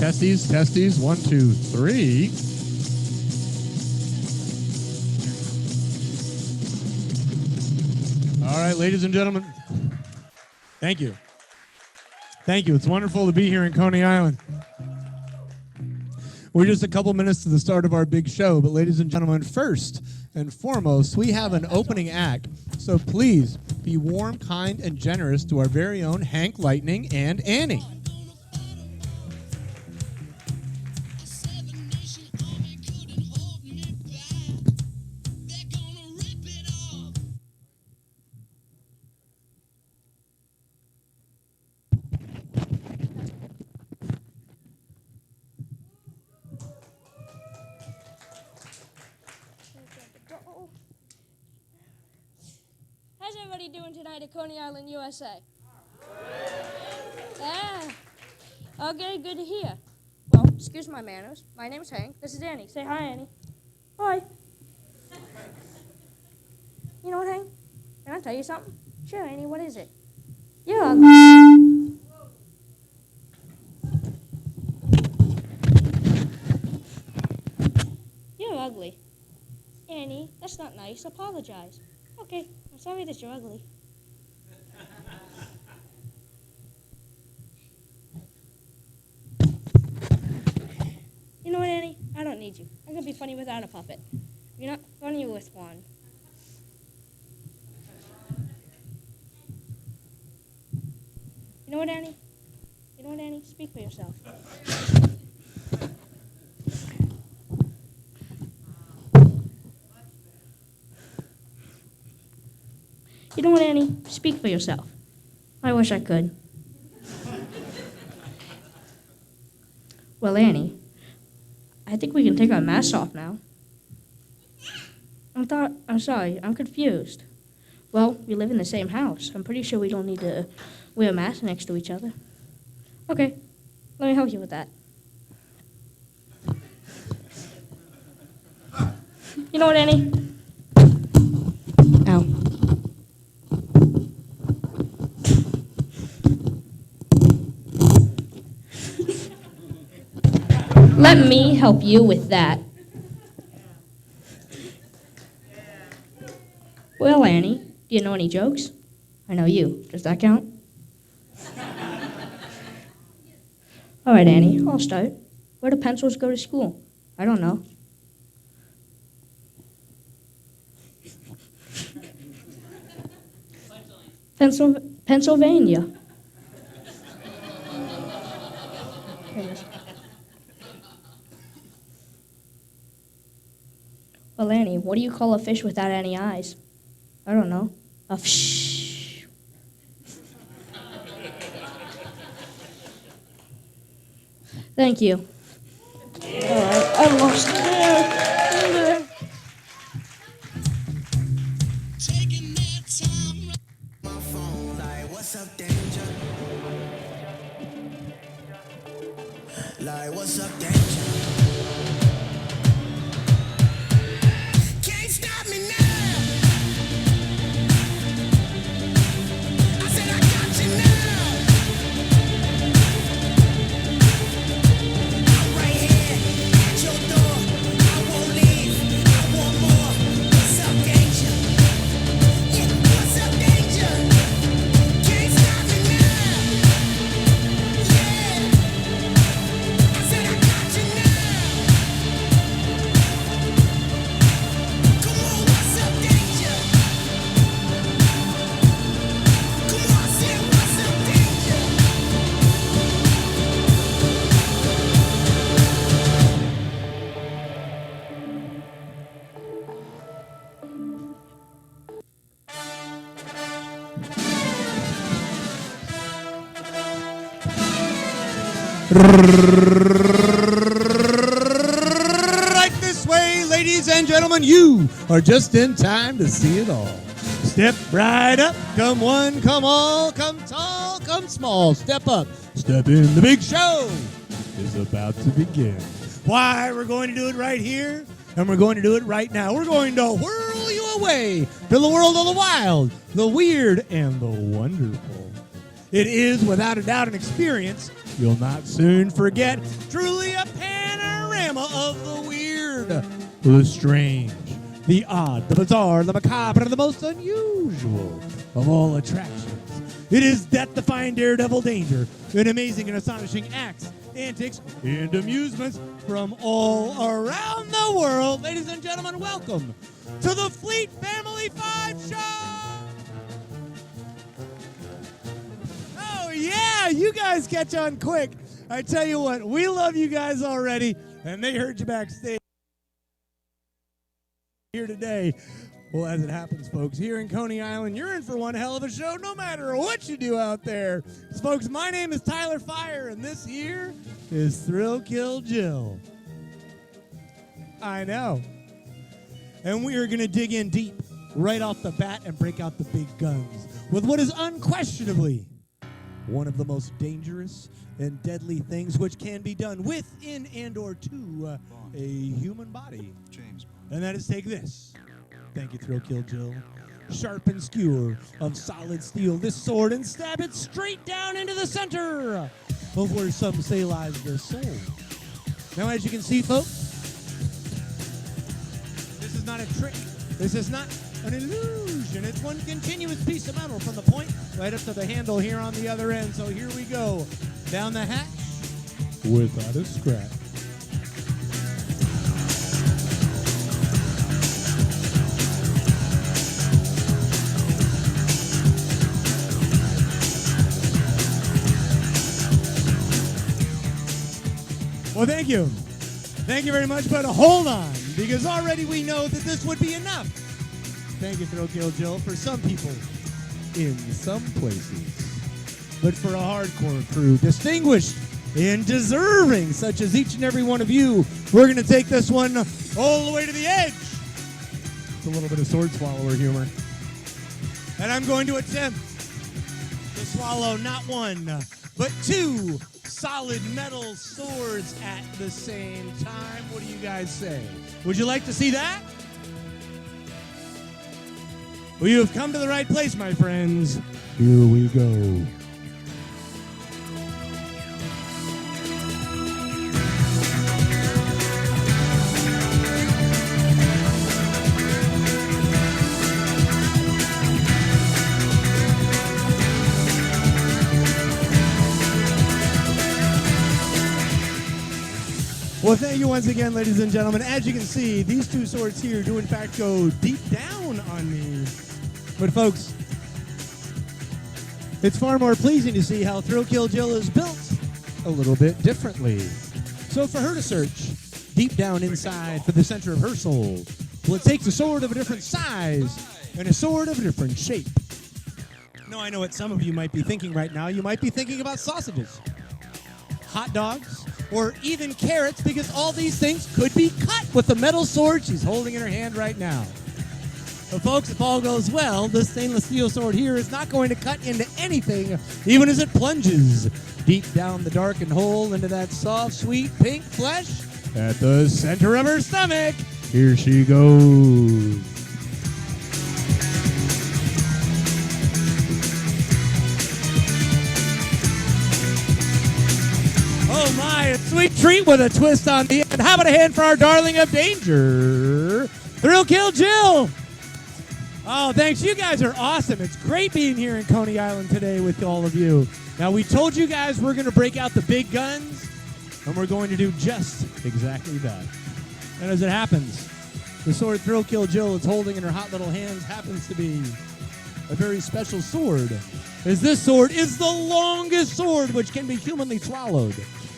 Testes, testes, 1, 2, 3. All right, ladies and gentlemen. Thank you. Thank you. It's wonderful to be here in Coney Island. We're just a couple minutes to the start of our big show, but ladies and gentlemen, first and foremost, we have an opening act. So please be warm, kind, and generous to our very own Hank Lightning and Annie. How's everybody doing tonight at Coney Island, USA? Yeah. Okay, good to hear. Well, excuse my manners. My name's Hank. This is Annie. Say hi, Annie. Hi. You know what, Hank? Can I tell you something? Sure, Annie. What is it? You're ugly. You're ugly. Annie, that's not nice. Apologize. Okay, I'm sorry that you're ugly. You know what, Annie? I don't need you. I'm going to be funny without a puppet. You're not funny with one. You know what, Annie? You know what, Annie? Speak for yourself. You know what, Annie? Speak for yourself. I wish I could. Well, Annie, I think we can take our masks off now. I'm sorry, I'm confused. Well, we live in the same house. I'm pretty sure we don't need to wear masks next to each other. Okay, let me help you with that. You know what, Annie? Ow. Let me help you with that. Well, Annie, do you know any jokes? I know you. Does that count? All right, Annie, I'll start. Where do pencils go to school? I don't know. Pennsylvania. Well, Annie, what do you call a fish without any eyes? I don't know. A fish. Thank you. All right, I lost it there. Taking that time. My phone, like, what's up, danger? Like, what's up, danger? Can't stop me now. I said I got you now. I'm right here at your door. I won't leave. I want more. What's up, danger? Yeah, what's up, danger? Can't stop me now. Yeah. I said I got you now. Come on, what's up, danger? Come on, say what's up, danger? Right this way, ladies and gentlemen, you are just in time to see it all. Step right up, come one, come all, come tall, come small. Step up, step in. The big show is about to begin. Why, we're going to do it right here, and we're going to do it right now. We're going to whirl you away to the world of the wild, the weird, and the wonderful. It is, without a doubt, an experience you'll not soon forget. Truly a panorama of the weird, the strange, the odd, the bizarre, the macabre, and the most unusual of all attractions. It is death-defying daredevil danger, and amazing and astonishing acts, antics, and amusements from all around the world. Ladies and gentlemen, welcome to the Fleet Family 5 Show! Oh, yeah, you guys catch on quick. I tell you what, we love you guys already, and they heard you backstage here today. Well, as it happens, folks, here in Coney Island, you're in for one hell of a show no matter what you do out there. So, folks, my name is Tyler Fyre, and this here is Thrill Kill Jill. I know. And we are going to dig in deep right off the bat and break out the big guns with what is unquestionably one of the most dangerous and deadly things which can be done within and or to a human body. And that is take this. Thank you, Thrill Kill Jill. Sharp and skewer of solid steel, this sword, and stab it straight down into the center of where some say lies their soul. Now, as you can see, folks, this is not a trick. This is not an illusion. It's one continuous piece of metal from the point right up to the handle here on the other end. So here we go. Down the hatch without a scratch. Well, thank you. Thank you very much, but hold on, because already we know that this would be enough. Thank you, Thrill Kill Jill, for some people in some places. But for a hardcore crew, distinguished and deserving, such as each and every one of you, we're going to take this one all the way to the edge. It's a little bit of sword swallower humor. And I'm going to attempt to swallow not one, but two solid metal swords at the same time. What do you guys say? Would you like to see that? Well, you have come to the right place, my friends. Here we go. Well, thank you once again, ladies and gentlemen. As you can see, these two swords here do in fact go deep down on me. But folks, it's far more pleasing to see how Thrill Kill Jill is built a little bit differently. So for her to search deep down inside for the center of her soul, well, it takes a sword of a different size and a sword of a different shape. Now, I know what some of you might be thinking right now. You might be thinking about sausages, hot dogs, or even carrots, because all these things could be cut with the metal sword she's holding in her hand right now. But folks, if all goes well, this stainless steel sword here is not going to cut into anything, even as it plunges deep down the darkened hole into that soft, sweet pink flesh at the center of her stomach. Here she goes. Oh my, a sweet treat with a twist on the end. How about a hand for our darling of danger, Thrill Kill Jill? Oh, thanks. You guys are awesome. It's great being here in Coney Island today with all of you. Now, we told you guys we're going to break out the big guns, and we're going to do just exactly that. And as it happens, the sword Thrill Kill Jill is holding in her hot little hands happens to be a very special sword, as this sword is the longest sword which can be humanly swallowed.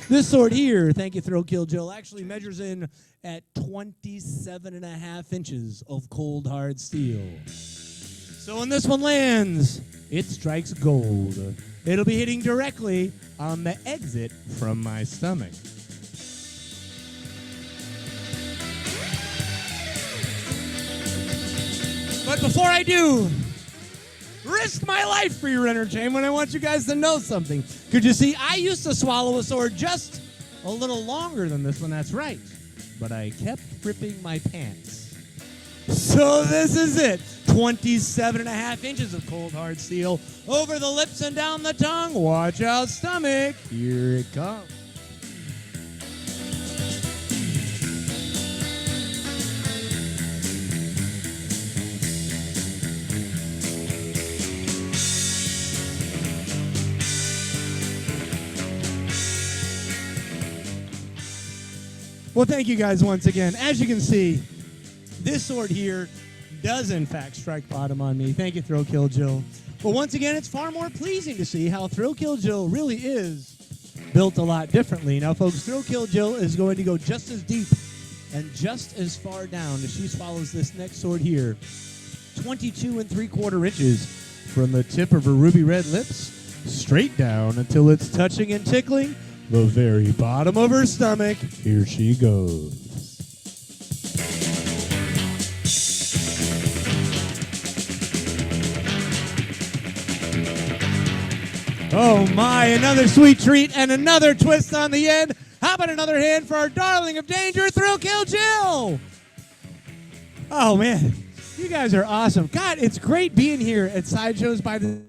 This sword here, thank you, Thrill Kill Jill, actually measures in at 27.5 inches of cold, hard steel. So when this one lands, it strikes gold. It'll be hitting directly on the exit from my stomach. But before I do risk my life for your entertainment, I want you guys to know something. Could you see, I used to swallow a sword just a little longer than this one, that's right. But I kept ripping my pants. So this is it. 27.5 inches of cold hard steel over the lips and down the tongue. Watch out, stomach. Here it comes. Well, thank you guys once again. As you can see, this sword here does in fact strike bottom on me. Thank you, Thrill Kill Jill. But once again, it's far more pleasing to see how Thrill Kill Jill really is built a lot differently. Now, folks, Thrill Kill Jill is going to go just as deep and just as far down as she swallows this next sword here. 22 3/4 inches from the tip of her ruby red lips straight down until it's touching and tickling the very bottom of her stomach. Here she goes. Oh my, another sweet treat and another twist on the end. How about another hand for our darling of danger, Thrill Kill Jill? Oh man, you guys are awesome. God, it's great being here at Sideshows by the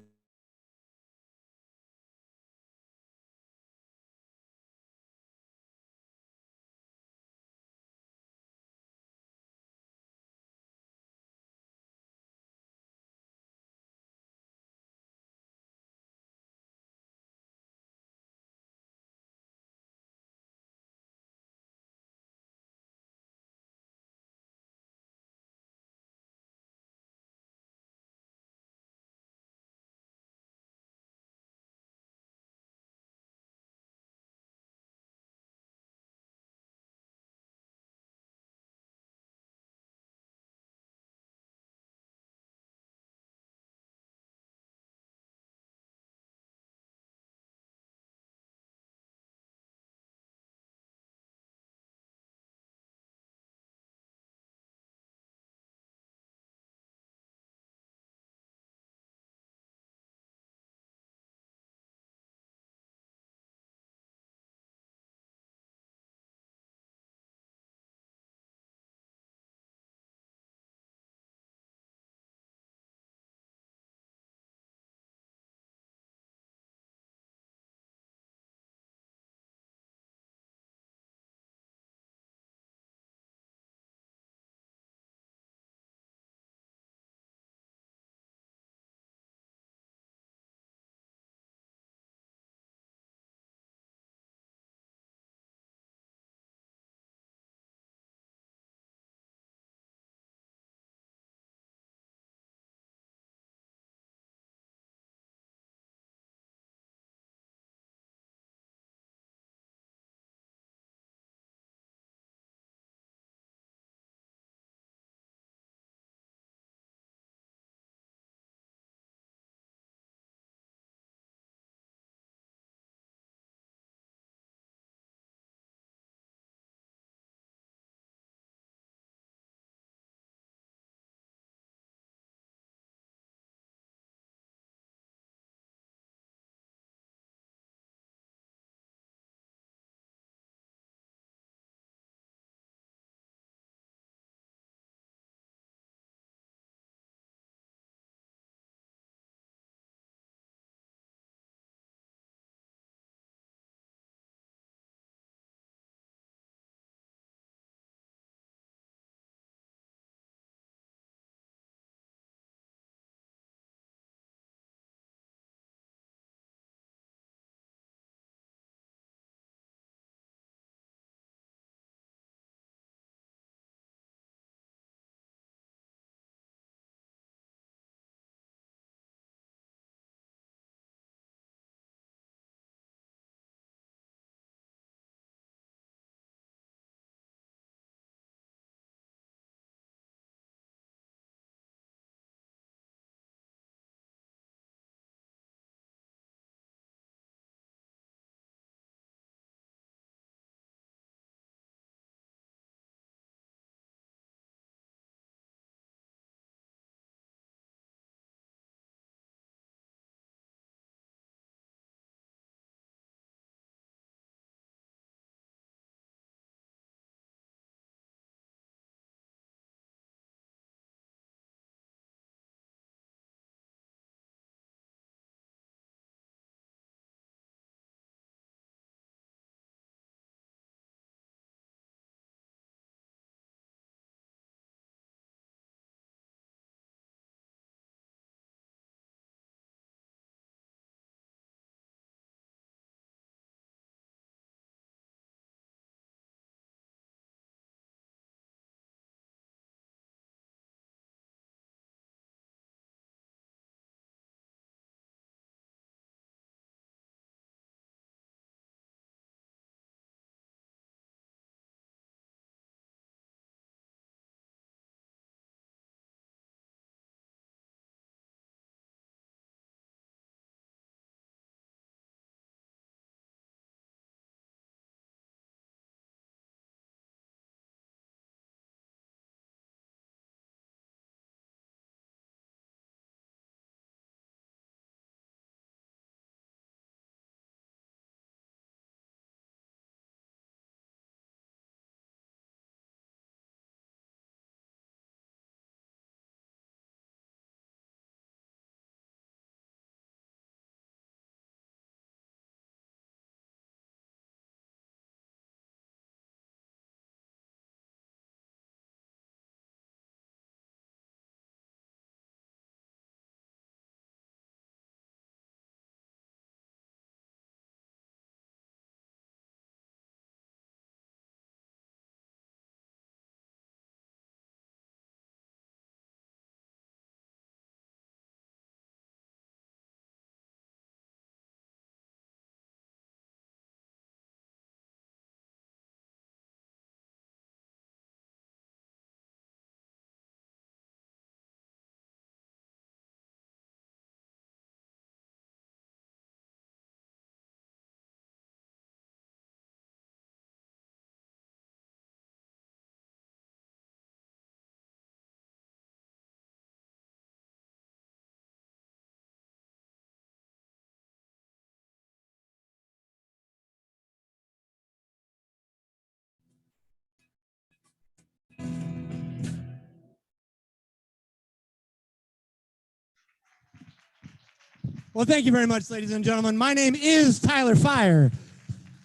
Well, thank you very much, ladies and gentlemen. My name is Tyler Fyre,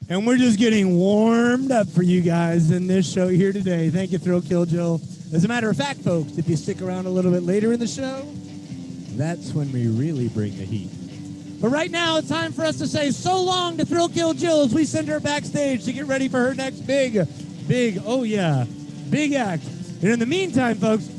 and we're just getting warmed up for you guys in this show here today. Thank you, Thrill Kill Jill. As a matter of fact, folks, if you stick around a little bit later in the show, that's when we really bring the heat. But right now, it's time for us to say so long to Thrill Kill Jill as we send her backstage to get ready for her next big act. And in the meantime, folks,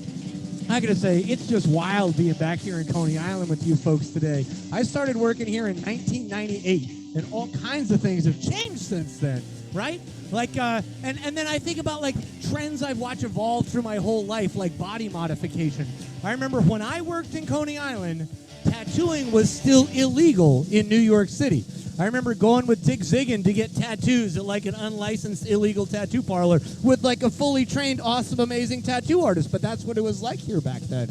I gotta say, it's just wild being back here in Coney Island with you folks today. I started working here in 1998, and all kinds of things have changed since then, right? Like, and then I think about, like, trends I've watched evolve through my whole life, like body modification. I remember when I worked in Coney Island, tattooing was still illegal in New York City. I remember going with Dick Ziggin to get tattoos at like an unlicensed illegal tattoo parlor with like a fully trained, awesome, amazing tattoo artist. But that's what it was like here back then.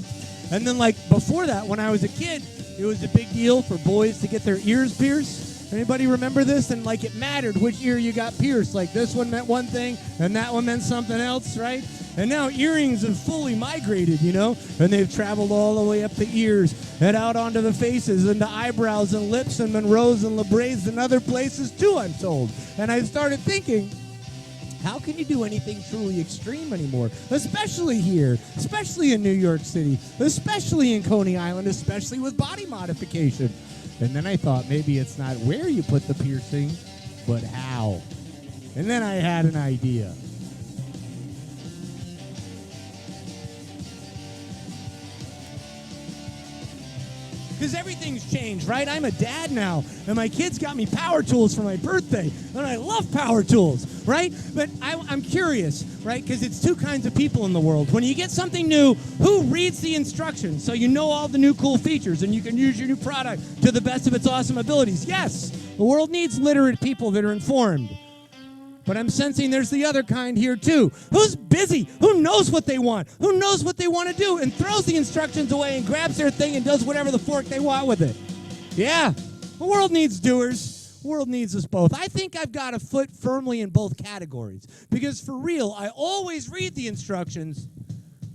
And then like before that, when I was a kid, it was a big deal for boys to get their ears pierced. Anybody remember this? And like it mattered which ear you got pierced. Like this one meant one thing and that one meant something else, right? And now earrings have fully migrated, you know, and they've traveled all the way up the ears and out onto the faces and the eyebrows and lips and Monroes and Labres and other places too, I'm told. And I started thinking, how can you do anything truly extreme anymore? Especially here, especially in New York City, especially in Coney Island, especially with body modification. And then I thought maybe it's not where you put the piercing, but how. And then I had an idea. Because everything's changed, right? I'm a dad now, and my kids got me power tools for my birthday, and I love power tools, right? But I'm curious, right? Because it's two kinds of people in the world. When you get something new, who reads the instructions so you know all the new cool features and you can use your new product to the best of its awesome abilities? Yes, the world needs literate people that are informed. But I'm sensing there's the other kind here, too. Who's busy? Who knows what they want? Who knows what they want to do and throws the instructions away and grabs their thing and does whatever the fork they want with it? Yeah, the world needs doers. The world needs us both. I think I've got a foot firmly in both categories. Because for real, I always read the instructions,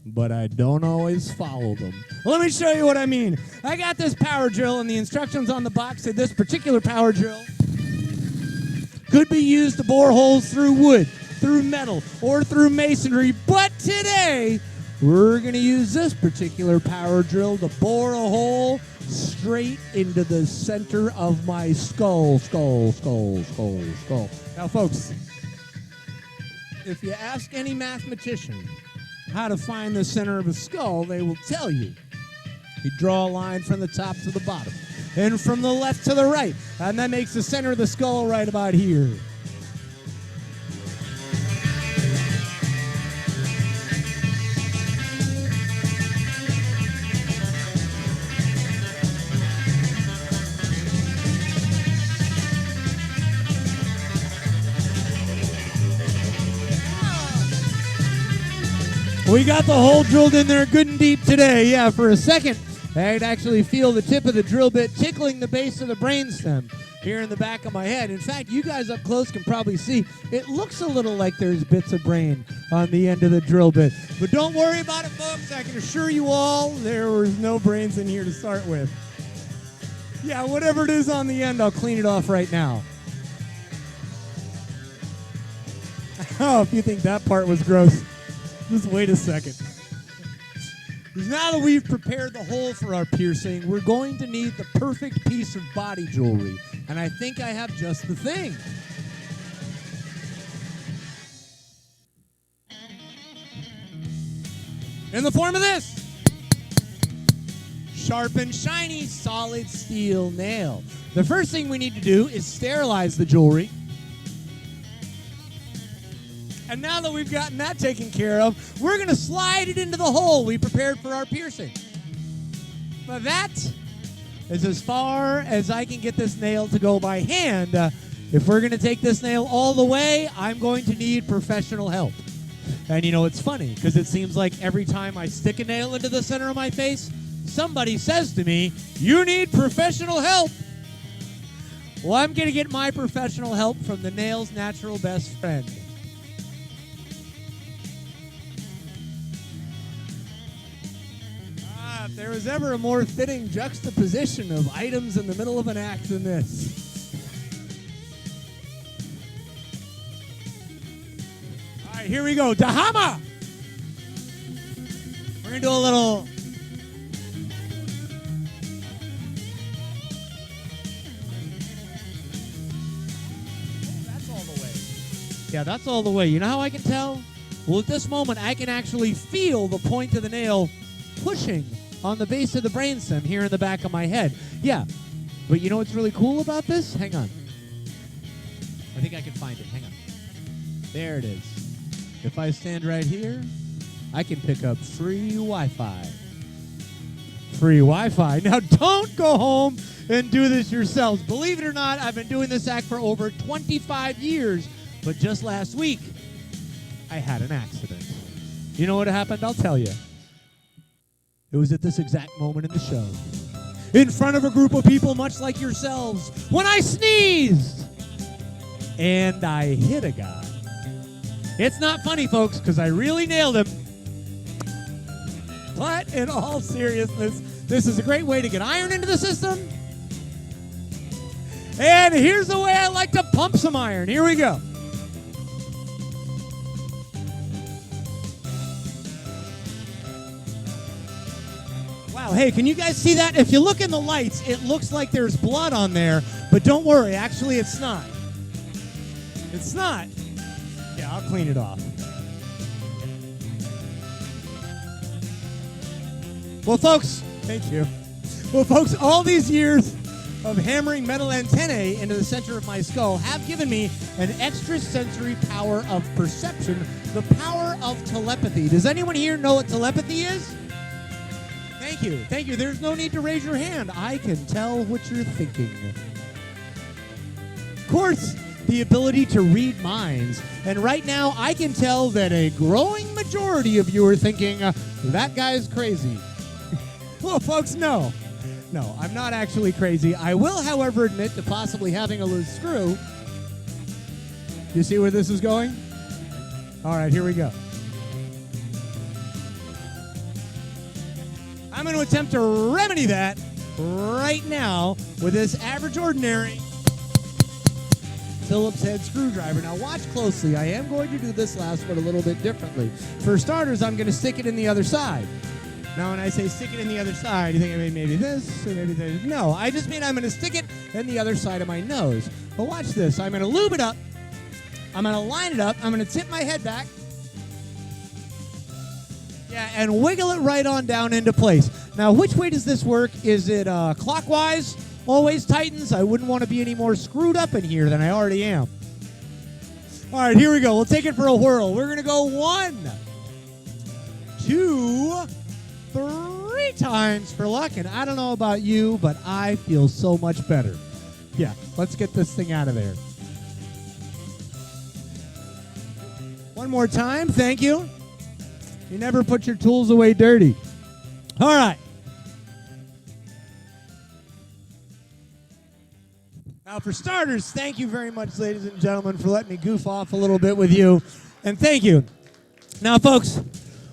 but I don't always follow them. Well, let me show you what I mean. I got this power drill, and the instructions on the box say this particular power drill could be used to bore holes through wood, through metal, or through masonry. But today, we're going to use this particular power drill to bore a hole straight into the center of my skull. Now, folks, if you ask any mathematician how to find the center of a skull, they will tell you. You draw a line from the top to the bottom, and from the left to the right, and that makes the center of the skull right about here. We got the hole drilled in there good and deep today. Yeah, for a second, I'd actually feel the tip of the drill bit tickling the base of the brainstem here in the back of my head. In fact, you guys up close can probably see it looks a little like there's bits of brain on the end of the drill bit. But don't worry about it, folks. I can assure you all there was no brains in here to start with. Yeah, whatever it is on the end, I'll clean it off right now. Oh, if you think that part was gross, just wait a second. Because now that we've prepared the hole for our piercing, we're going to need the perfect piece of body jewelry. And I think I have just the thing. In the form of this. Sharp and shiny solid steel nail. The first thing we need to do is sterilize the jewelry. And now that we've gotten that taken care of, we're going to slide it into the hole we prepared for our piercing. But that is as far as I can get this nail to go by hand. If we're going to take this nail all the way, I'm going to need professional help. And you know, it's funny, because it seems like every time I stick a nail into the center of my face, somebody says to me, "You need professional help." Well, I'm going to get my professional help from the nail's natural best friend. there was ever a more fitting juxtaposition of items in the middle of an act than this. All right, here we go. Dahama! We're going to do a little... That's all the way. Yeah, that's all the way. You know how I can tell? Well, at this moment, I can actually feel the point of the nail pushing on the base of the brainstem here in the back of my head. Yeah, but you know what's really cool about this? Hang on. I think I can find it. Hang on. There it is. If I stand right here, I can pick up free Wi-Fi. Free Wi-Fi. Now, don't go home and do this yourselves. Believe it or not, I've been doing this act for over 25 years, but just last week, I had an accident. You know what happened? I'll tell you. It was at this exact moment in the show, in front of a group of people much like yourselves, when I sneezed and I hit a guy. It's not funny, folks, because I really nailed him. But in all seriousness, this is a great way to get iron into the system. And here's the way I like to pump some iron. Here we go. Wow, hey, can you guys see that? If you look in the lights, it looks like there's blood on there, but don't worry, actually it's not. It's not. Yeah, I'll clean it off. Well, folks, thank you. Well, folks, all these years of hammering metal antennae into the center of my skull have given me an extrasensory power of perception, the power of telepathy. Does anyone here know what telepathy is? Thank you. Thank you. There's no need to raise your hand. I can tell what you're thinking. Of course, the ability to read minds. And right now, I can tell that a growing majority of you are thinking, that guy's crazy. Well, folks, no. No, I'm not actually crazy. I will, however, admit to possibly having a loose screw. You see where this is going? All right, here we go. I'm going to attempt to remedy that right now with this average ordinary Phillips head screwdriver. Now watch closely. I am going to do this last one a little bit differently. For starters, I'm going to stick it in the other side. Now when I say stick it in the other side, you think I mean maybe this or maybe this. No, I just mean I'm going to stick it in the other side of my nose. But watch this. I'm going to lube it up. I'm going to line it up. I'm going to tip my head back. Yeah, and wiggle it right on down into place. Now, which way does this work? Is it clockwise? Always tightens. I wouldn't want to be any more screwed up in here than I already am. All right, here we go. We'll take it for a whirl. We're going to go 1, 2, 3 times for luck. And I don't know about you, but I feel so much better. Yeah, let's get this thing out of there. One more time. Thank you. You never put your tools away dirty. All right. Now, for starters, thank you very much, ladies and gentlemen, for letting me goof off a little bit with you. And thank you. Now, folks,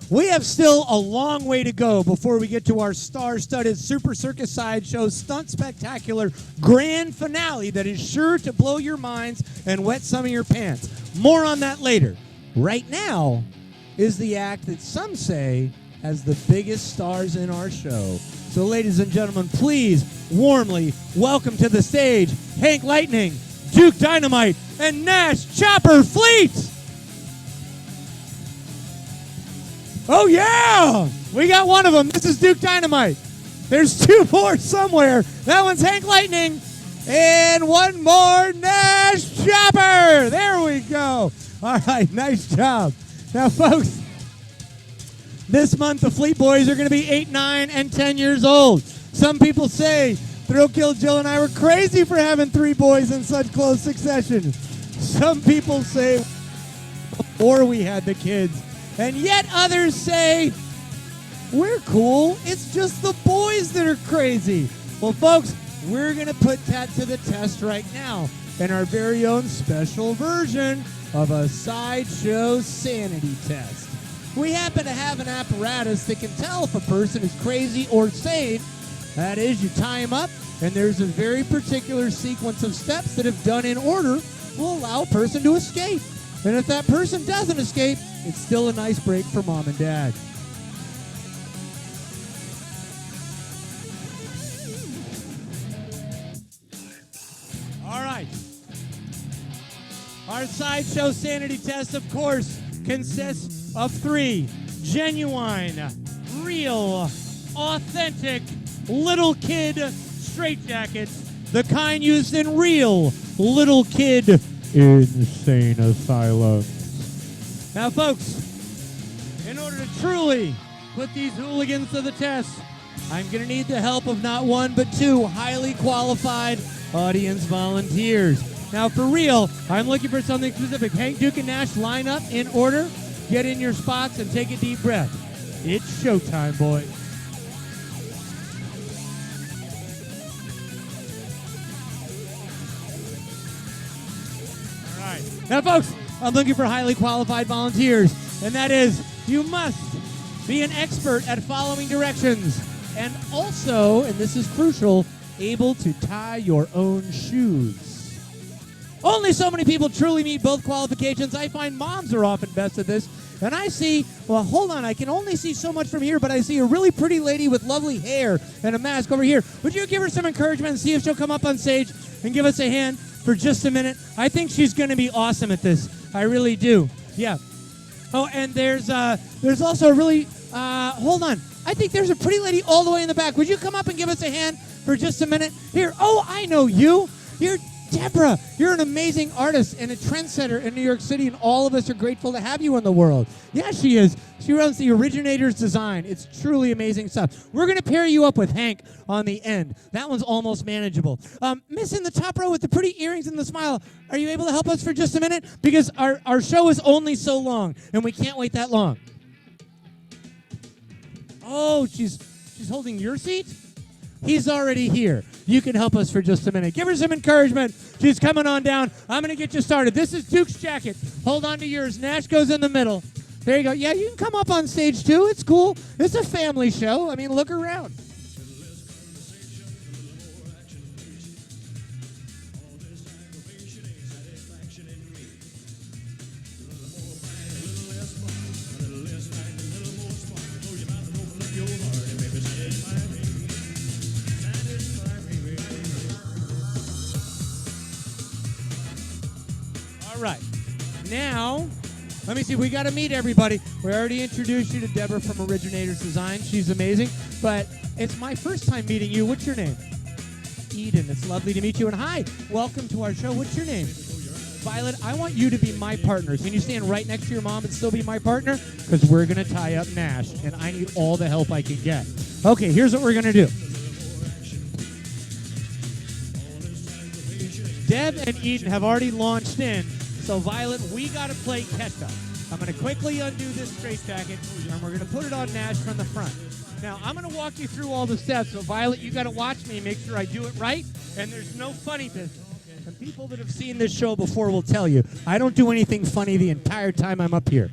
we have still a long way to go before we get to our star-studded Super Circus Sideshow Stunt Spectacular grand finale that is sure to blow your minds and wet some of your pants. More on that later. Right now is the act that some say has the biggest stars in our show. So, ladies and gentlemen, please warmly welcome to the stage Hank Lightning, Duke Dynamite, and Nash Chopper Fleet. Oh, yeah! We got one of them. This is Duke Dynamite. There's 2 more somewhere. That one's Hank Lightning. And one more, Nash Chopper. There we go. All right, nice job. Now, folks, this month the Fleet Boys are going to be 8, 9, and 10 years old. Some people say Thrill Kill Jill and I were crazy for having 3 boys in such close succession. Some people say before we had the kids. And yet others say, we're cool. It's just the boys that are crazy. Well, folks, we're going to put that to the test right now in our very own special version of a Sideshow sanity test. we happen to have an apparatus that can tell if a person is crazy or sane. That is, you tie him up, and there's a very particular sequence of steps that, if done in order, will allow a person to escape. And if that person doesn't escape, it's still a nice break for mom and dad. All right. Our sideshow sanity test, of course, consists of 3 genuine, real, authentic little kid straitjackets, the kind used in real little kid insane asylums. Now, folks, in order to truly put these hooligans to the test, I'm going to need the help of not 1 but 2 highly qualified audience volunteers. Now, for real, I'm looking for something specific. Hank, Duke, and Nash, line up in order, get in your spots, and take a deep breath. It's showtime, boys. All right. Now, folks, I'm looking for highly qualified volunteers, and that is, you must be an expert at following directions, and also, and this is crucial, able to tie your own shoes. Only so many people truly meet both qualifications. I find moms are often best at this. And I see, well, hold on, I can only see so much from here, but I see a really pretty lady with lovely hair and a mask over here. Would you give her some encouragement and see if she'll come up on stage and give us a hand for just a minute? I think she's going to be awesome at this. I really do. Yeah. Oh, and there's also a really, hold on. I think there's a pretty lady all the way in the back. Would you come up and give us a hand for just a minute? Here. Oh, I know you. You're Deborah. You're an amazing artist and a trendsetter in New York City, and all of us are grateful to have you in the world. Yeah, she is. She runs the Originator's Design. It's truly amazing stuff. We're going to pair you up with Hank on the end. That one's almost manageable. Miss in the top row with the pretty earrings and the smile, are you able to help us for just a minute? Because our show is only so long, and we can't wait that long. Oh, she's holding your seat? He's already here. You can help us for just a minute. Give her some encouragement. She's coming on down. I'm going to get you started. This is Duke's jacket. Hold on to yours. Nash goes in the middle. There you go. Yeah, you can come up on stage, too. It's cool. It's a family show. I mean, look around. All right. Now, let me see. We got to meet everybody. We already introduced you to Deborah from Originator's Design. She's amazing. But it's my first time meeting you. What's your name? Eden. It's lovely to meet you. And hi, welcome to our show. What's your name? Violet. I want you to be my partner. Can you stand right next to your mom and still be my partner? Because we're going to tie up Nash, and I need all the help I can get. Okay, here's what we're going to do. Deb and Eden have already launched in. So, Violet, we got to play catch-up. I'm going to quickly undo this straitjacket, and we're going to put it on Nash from the front. Now, I'm going to walk you through all the steps. So, Violet, you got to watch me, make sure I do it right, and there's no funny business. And people that have seen this show before will tell you, I don't do anything funny the entire time I'm up here.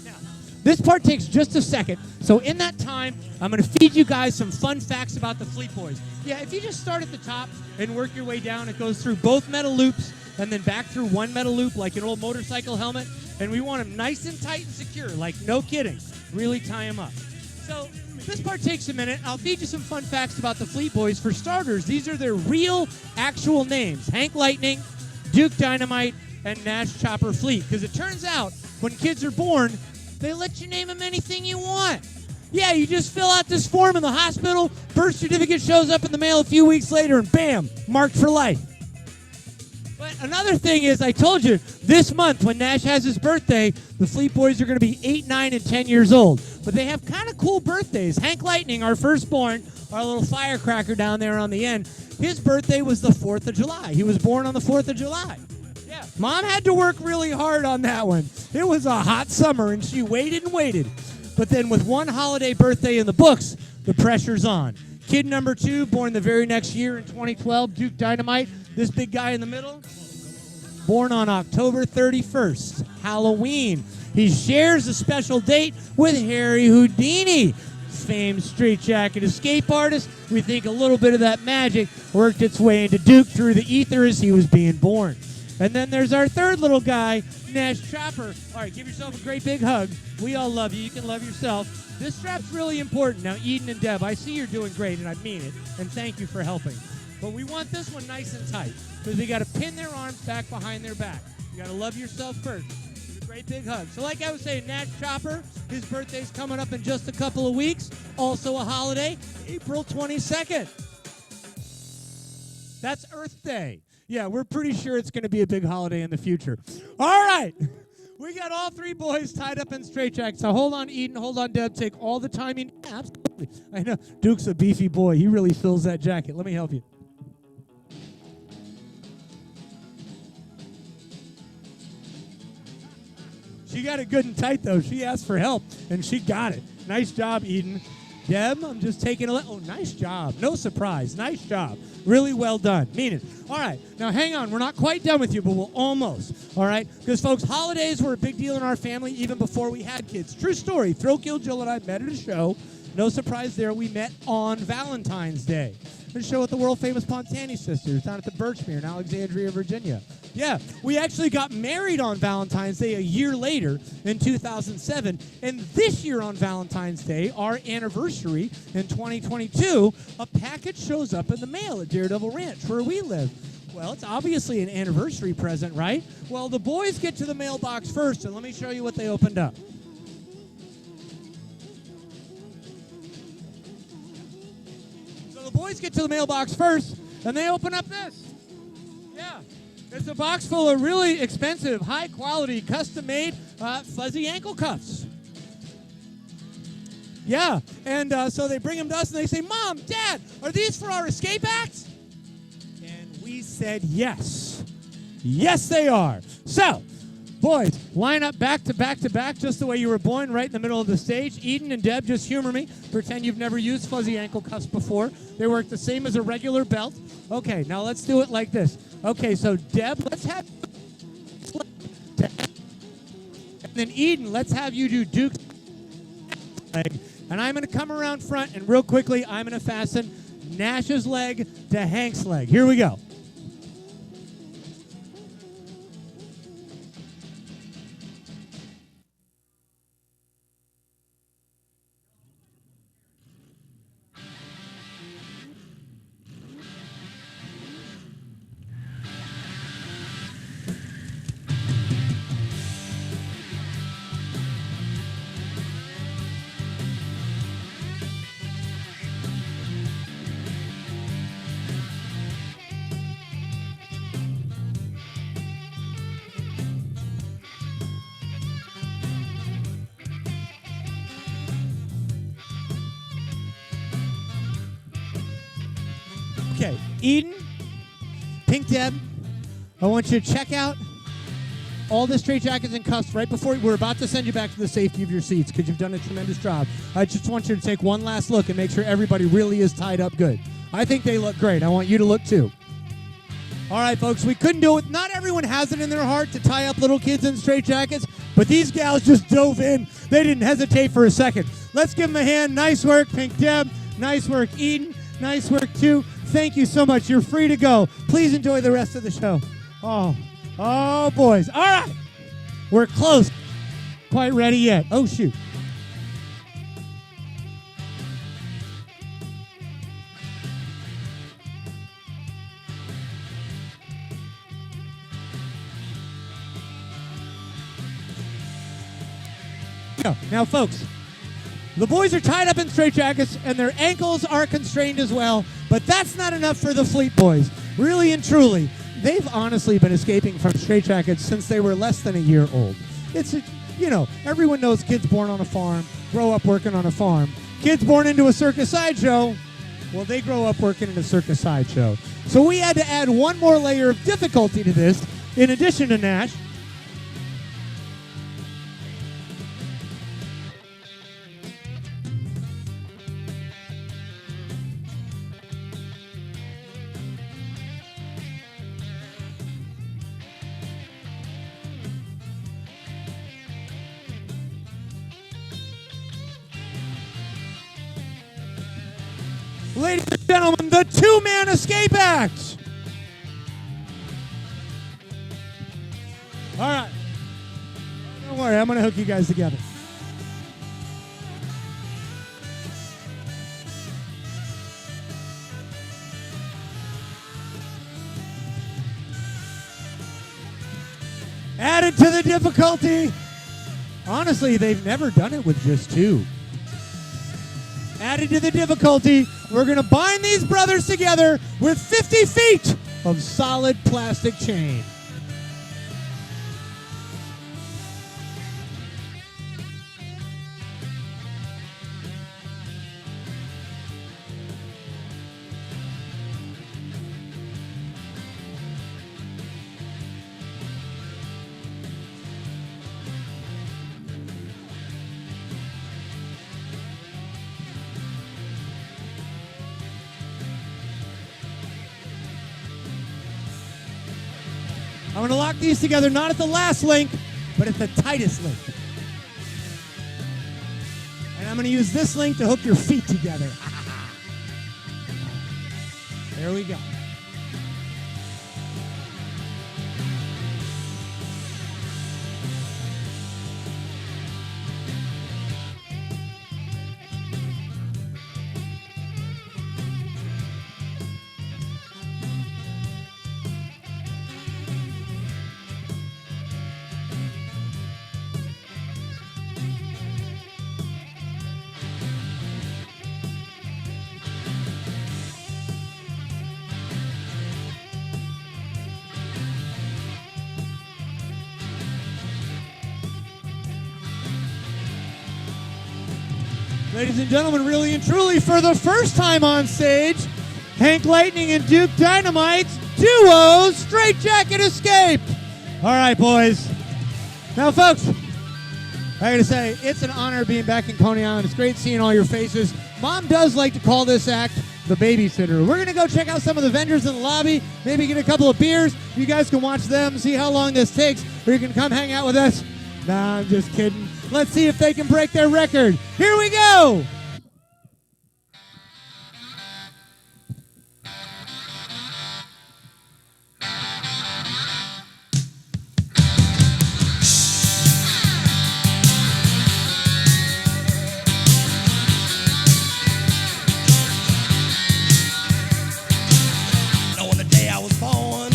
Now, this part takes just a second. So, in that time, I'm going to feed you guys some fun facts about the Fleet Boys. Yeah, if you just start at the top and work your way down, it goes through both metal loops and then back through one metal loop like an old motorcycle helmet. And we want them nice and tight and secure, like no kidding. Really tie them up. So this part takes a minute. I'll feed you some fun facts about the Fleet Boys. For starters, these are their real, actual names. Hank Lightning, Duke Dynamite, and Nash Chopper Fleet. Because it turns out, when kids are born, they let you name them anything you want. Yeah, you just fill out this form in the hospital, birth certificate shows up in the mail a few weeks later, and bam, marked for life. But another thing is, I told you, this month when Nash has his birthday, the Fleet Boys are going to be 8, 9, and 10 years old. But they have kind of cool birthdays. Hank Lightning, our firstborn, our little firecracker down there on the end, his birthday was the 4th of July. He was born on the 4th of July. Yeah, Mom had to work really hard on that one. It was a hot summer, and she waited and waited. But then with one holiday birthday in the books, the pressure's on. Kid number 2, born the very next year in 2012, Duke Dynamite, this big guy in the middle. born on October 31st, Halloween. He shares a special date with Harry Houdini, famed straitjacket escape artist. We think a little bit of that magic worked its way into Duke through the ether as he was being born. And then there's our third little guy, Nash Chopper. All right, give yourself a great big hug. We all love you. You can love yourself. This strap's really important. Now, Eden and Deb, I see you're doing great, and I mean it, and thank you for helping. But we want this one nice and tight because we got to pin their arms back behind their back. You got to love yourself first. Give a great big hug. So like I was saying, Nash Chopper, his birthday's coming up in just a couple of weeks. Also a holiday, April 22nd. That's Earth Day. Yeah, we're pretty sure it's going to be a big holiday in the future. All right. We got all three boys tied up in straitjackets. So hold on, Eden. Hold on, Deb. Take all the time you need. Absolutely. I know. Duke's a beefy boy. He really fills that jacket. Let me help you. She got it good and tight, though. She asked for help, and she got it. Nice job, Eden. Deb, I'm just taking a oh, nice job. No surprise. Nice job. Really well done. Mean it. All right. Now, hang on. We're not quite done with you, but we'll almost. All right? Because, folks, holidays were a big deal in our family even before we had kids. True story. Throw Kill Jill and I met at a show. No surprise there. We met on Valentine's Day. A show with the world-famous Pontani sisters down at the Birchmere in Alexandria, Virginia. Yeah, we actually got married on Valentine's Day a year later in 2007. And this year on Valentine's Day, our anniversary in 2022, a package shows up in the mail at Daredevil Ranch where we live. Well, it's obviously an anniversary present, right? Well, the boys get to the mailbox first, and let me show you what they opened up. The boys get to the mailbox first, and they open up this. Yeah. It's a box full of really expensive, high-quality, custom-made fuzzy ankle cuffs. Yeah. And so they bring them to us, and they say, Mom, Dad, are these for our escape acts? And we said yes. Yes, they are. So, boys, line up back to back to back, just the way you were born, right in the middle of the stage. Eden and Deb, just humor me. Pretend you've never used fuzzy ankle cuffs before. They work the same as a regular belt. Okay, now let's do it like this. Okay, so Deb, let's have... And then Eden, let's have you do Duke's leg. And I'm going to come around front, and real quickly, I'm going to fasten Nash's leg to Hank's leg. Here we go. Okay, Eden, Pink Deb, I want you to check out all the straitjackets and cuffs right before we're about to send you back to the safety of your seats because you've done a tremendous job. I just want you to take one last look and make sure everybody really is tied up good. I think they look great. I want you to look too. All right, folks, we couldn't do it. Not everyone has it in their heart to tie up little kids in straitjackets, but these gals just dove in. They didn't hesitate for a second. Let's give them a hand. Nice work, Pink Deb. Nice work, Eden. Nice work, too. Thank you so much. You're free to go. Please enjoy the rest of the show. Oh, boys. All right. We're close. Quite ready yet. Oh, shoot. Now, folks, the boys are tied up in straitjackets, and their ankles are constrained as well, but that's not enough for the Fleet boys. Really and truly, they've honestly been escaping from straitjackets since they were less than a year old. It's, everyone knows kids born on a farm grow up working on a farm. Kids born into a circus sideshow, well, they grow up working in a circus sideshow. So we had to add one more layer of difficulty to this, in addition to Nash. Ladies and gentlemen, the two-man escape act. All right. Don't worry, I'm going to hook you guys together. Added to the difficulty. Honestly, they've never done it with just two. Added to the difficulty, we're going to bind these brothers together with 50 feet of solid plastic chain. I'm going to lock these together, not at the last link, but at the tightest link. And I'm going to use this link to hook your feet together. There we go. Ladies and gentlemen, really and truly, for the first time on stage, Hank Lightning and Duke Dynamite's duo Straitjacket Escape. All right, boys. Now, folks, I gotta say, it's an honor being back in Coney Island. It's great seeing all your faces. Mom does like to call this act the babysitter. We're gonna go check out some of the vendors in the lobby, maybe get a couple of beers. You guys can watch them, see how long this takes, or you can come hang out with us. Nah, I'm just kidding. Let's see if they can break their record. Here we go! Now on the day I was born,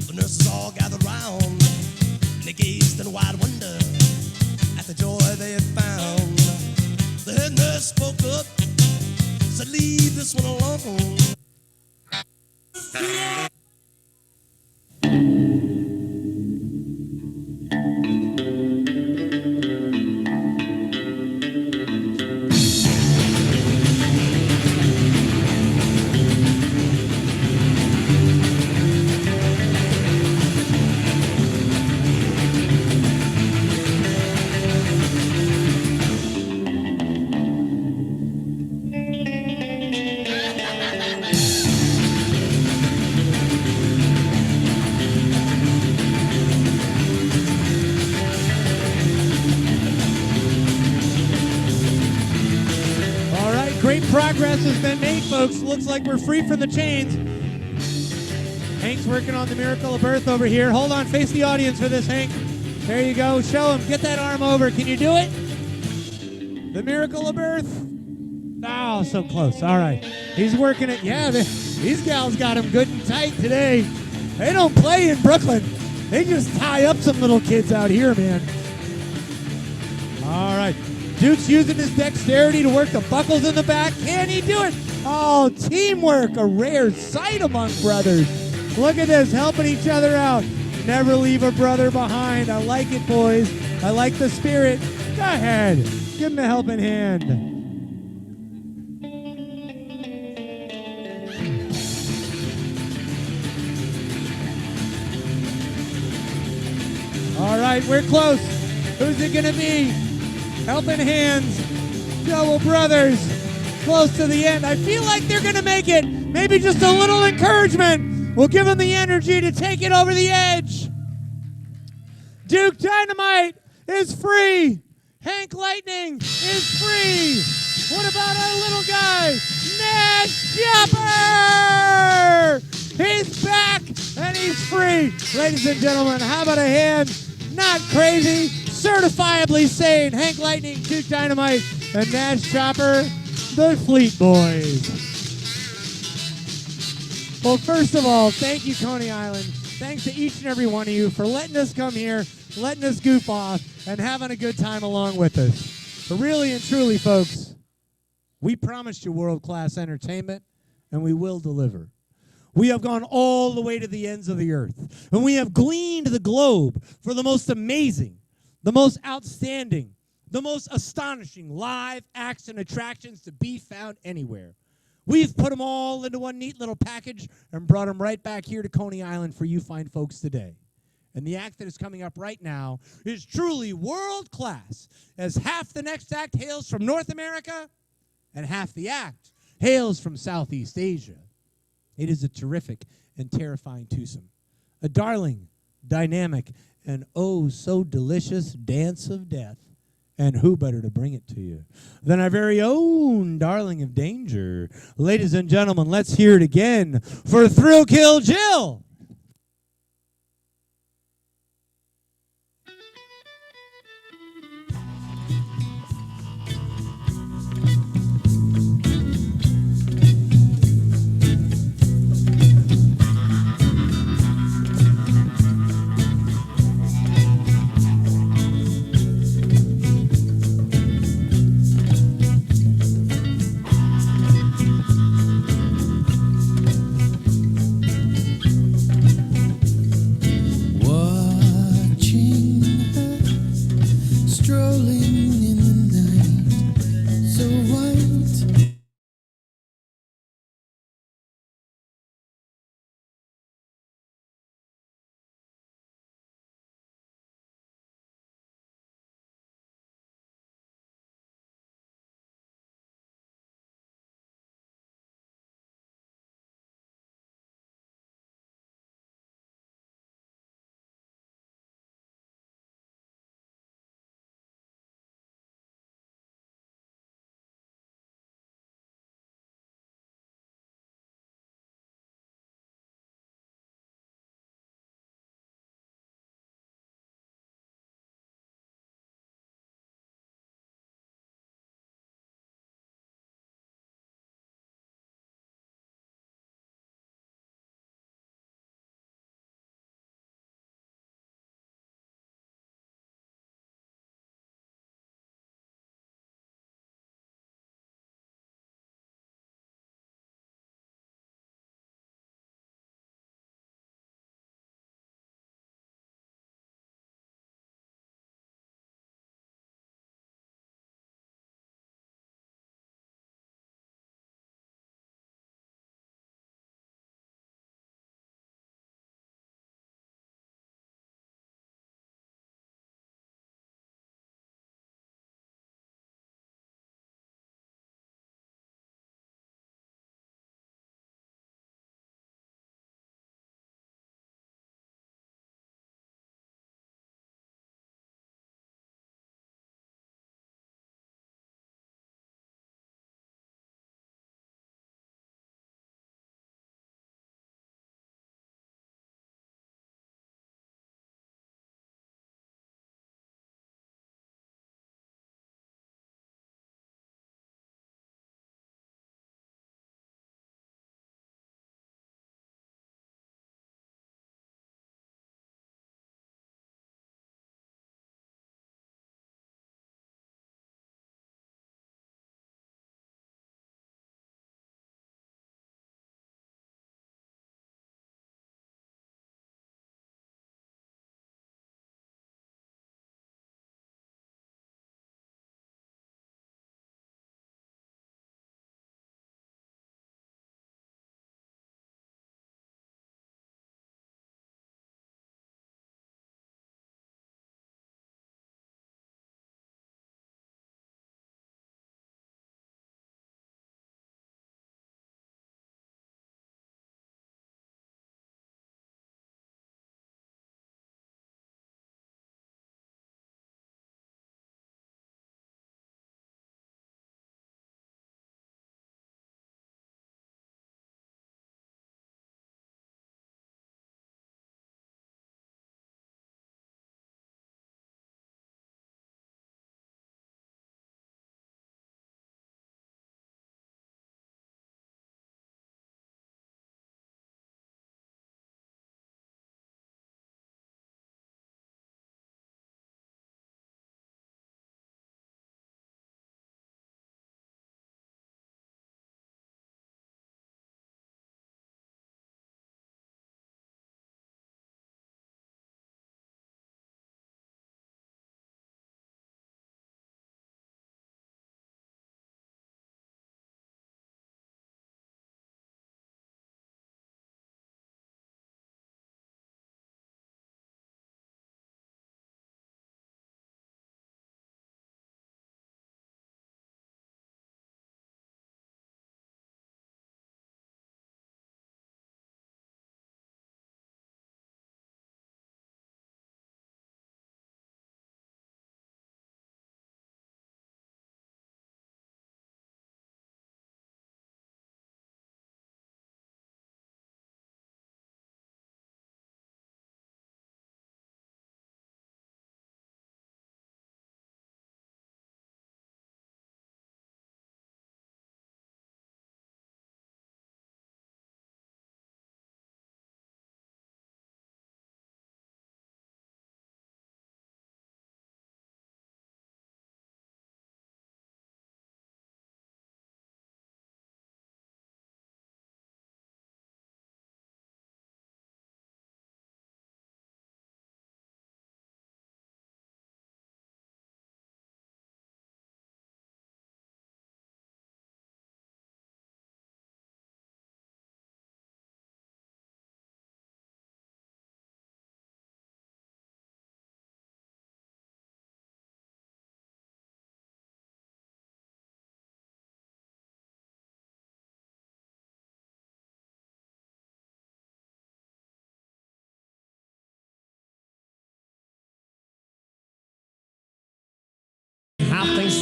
the nurses all gathered round, and they gazed in wide wonder at the joy they had found. The head nurse spoke up, said, "Leave this one alone." Great progress has been made, folks. Looks like we're free from the chains. Hank's working on the miracle of birth over here. Hold on, face the audience for this, Hank. There you go. Show him. Get that arm over. Can you do it? The miracle of birth. Oh, so close. All right. He's working it. Yeah, these gals got him good and tight today. They don't play in Brooklyn. They just tie up some little kids out here, man. All right. Duke's using his dexterity to work the buckles in the back. Can he do it? Oh, teamwork, a rare sight among brothers. Look at this, helping each other out. Never leave a brother behind. I like it, boys. I like the spirit. Go ahead. Give him a helping hand. All right, we're close. Who's it going to be? Helping hands, double brothers, close to the end. I feel like they're going to make it. Maybe just a little encouragement will give them the energy to take it over the edge. Duke Dynamite is free. Hank Lightning is free. What about our little guy, Nash Chopper! He's back and he's free. Ladies and gentlemen, how about a hand? Not crazy, certifiably sane. Hank Lightning, Duke Dynamite, and Nash Chopper, the Fleet Boys. Well, first of all, thank you, Coney Island. Thanks to each and every one of you for letting us come here, letting us goof off, and having a good time along with us. But really and truly, folks, we promised you world-class entertainment, and we will deliver. We have gone all the way to the ends of the earth, and we have gleaned the globe for the most amazing, the most outstanding, the most astonishing live acts and attractions to be found anywhere. We've put them all into one neat little package and brought them right back here to Coney Island for you fine folks today. And the act that is coming up right now is truly world-class, as half the next act hails from North America and half the act hails from Southeast Asia. It is a terrific and terrifying twosome, a darling, dynamic, and oh so delicious dance of death. And who better to bring it to you than our very own darling of danger. Ladies and gentlemen, let's hear it again for Thrill Kill Jill.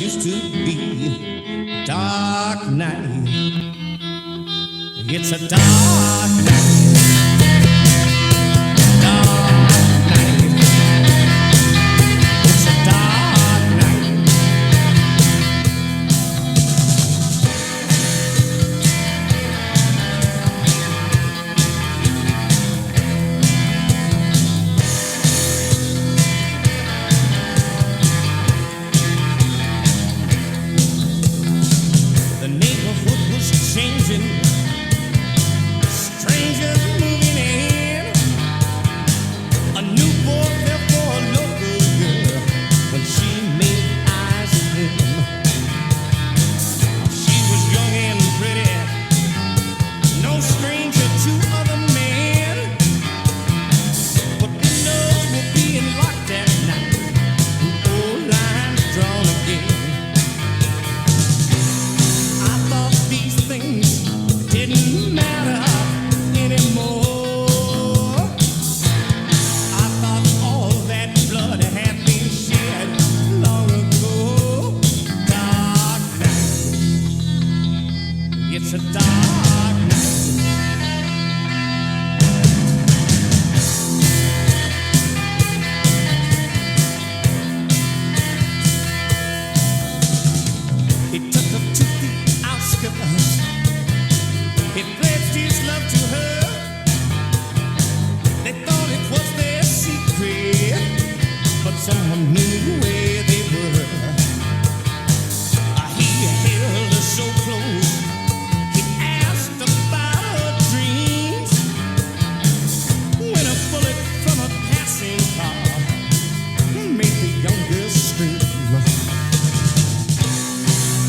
used to be dark night. It's a dark night. Dark night. It's a dark night. The neighborhood was changing. Strangers moving in. A new boy fell for a local girl when she made eyes at him. She was young and pretty, no stranger to other men. But windows were being locked at night, and old lines drawn again. I thought these things didn't matter anymore. I thought all that blood had been shed long ago. Dark night. It's a dark night. He took her to the outskirts. He pledged his love to her. They thought it was their secret, but someone knew where they were. He held her so close. He asked about her dreams. When a bullet from a passing car made the young girl scream.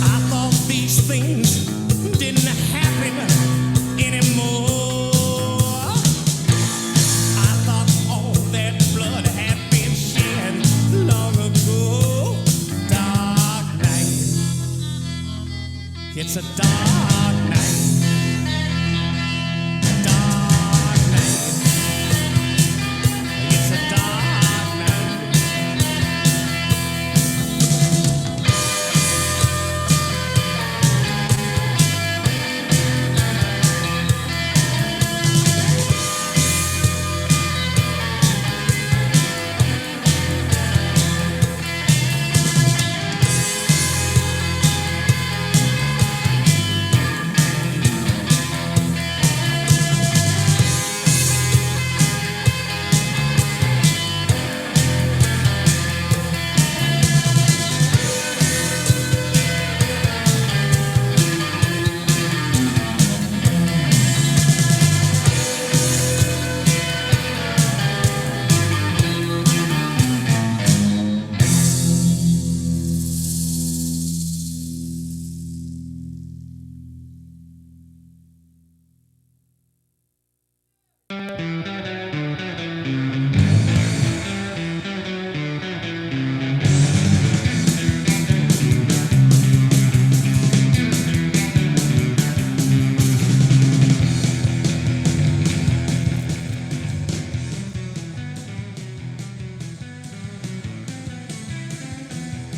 I thought these things didn't happen anymore. I thought all that blood had been shed long ago. Dark night. It's a dark night. Dark night. It's a dark night.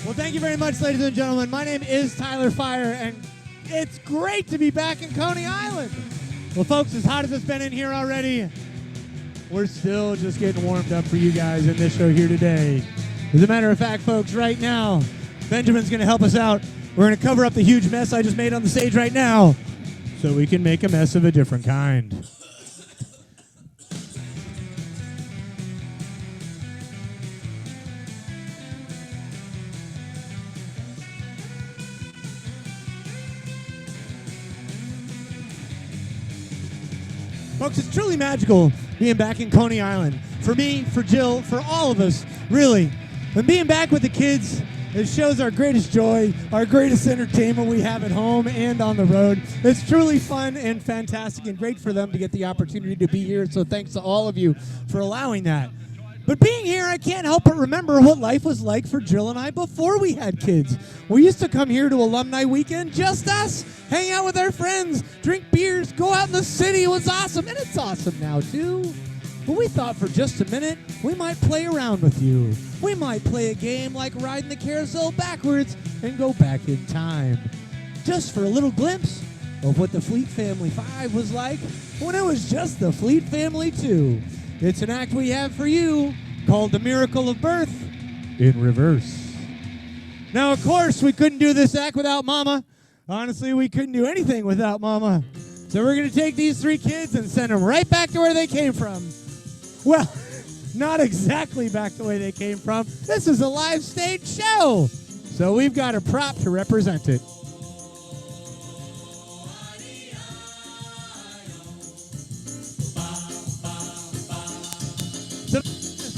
Well, thank you very much, ladies and gentlemen. My name is Tyler Fyre, and it's great to be back in Coney Island. Well, folks, as hot as it's been in here already, we're still just getting warmed up for you guys in this show here today. As a matter of fact, folks, right now, Benjamin's going to help us out. We're going to cover up the huge mess I just made on the stage right now so we can make a mess of a different kind. Folks, it's truly magical being back in Coney Island. For me, for Jill, for all of us, really. And being back with the kids, it shows our greatest joy, our greatest entertainment we have at home and on the road. It's truly fun and fantastic and great for them to get the opportunity to be here. So thanks to all of you for allowing that. But being here, I can't help but remember what life was like for Jill and I before we had kids. We used to come here to alumni weekend, just us, hang out with our friends, drink beers, go out in the city. It was awesome, and it's awesome now, too. But we thought for just a minute we might play around with you. We might play a game like riding the carousel backwards and go back in time. Just for a little glimpse of what the Fleet Family 5 was like when it was just the Fleet Family 2. It's an act we have for you called The Miracle of Birth in reverse. Now, of course, we couldn't do this act without Mama. Honestly, we couldn't do anything without Mama. So we're going to take these three kids and send them right back to where they came from. Well, not exactly back the way they came from. This is a live stage show. So we've got a prop to represent it.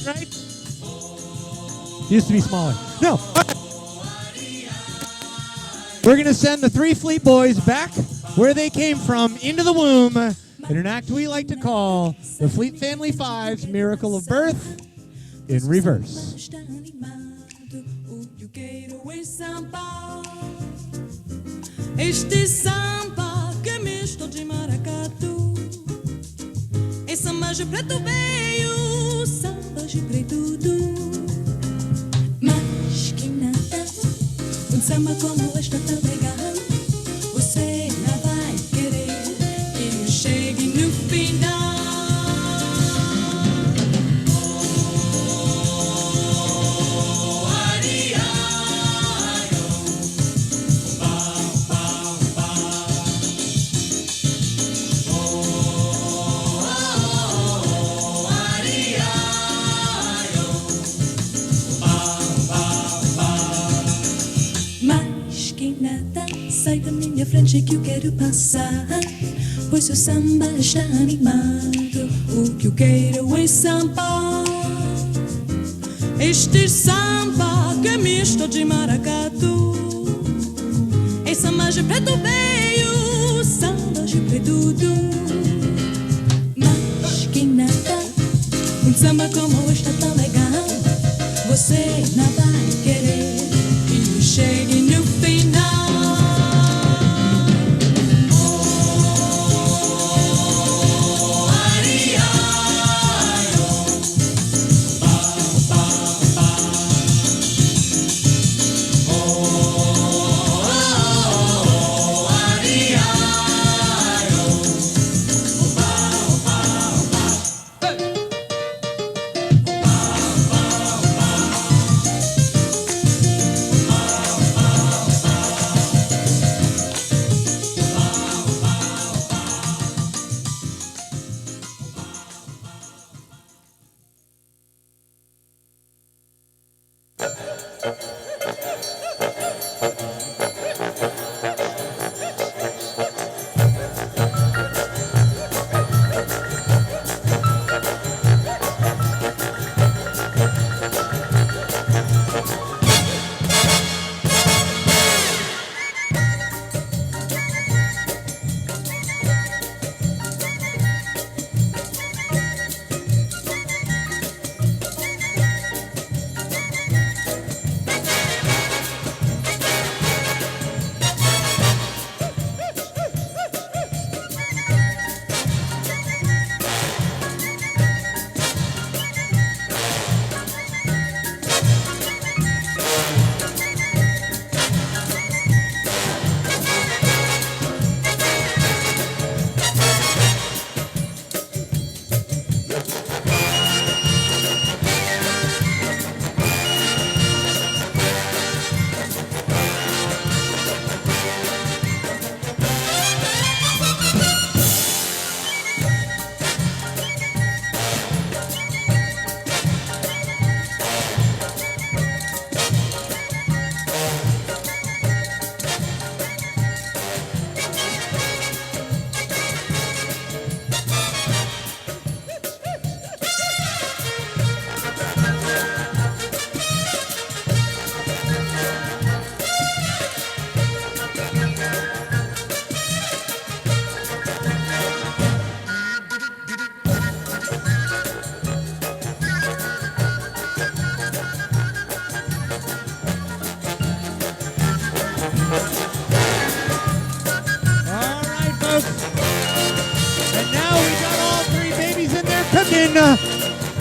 Right? Used to be smaller. No. We're going to send the three Fleet boys back where they came from into the womb in an act we like to call the Fleet Family 5's Miracle of Birth in reverse. Este samba que é misto de maracatu. Em samba de preto veio, samba de preto do. Mas que nada, samba como esta tá legal. Você não vai querer que eu chegue no final. Sai da minha frente que eu quero passar, pois seu samba está animado. O que eu quero é samba. Este samba que é misto de maracatu. É samba de preto veio, samba de preto do. Mas que nada, samba como esta tão legal. Você não vai querer que eu chegue no final.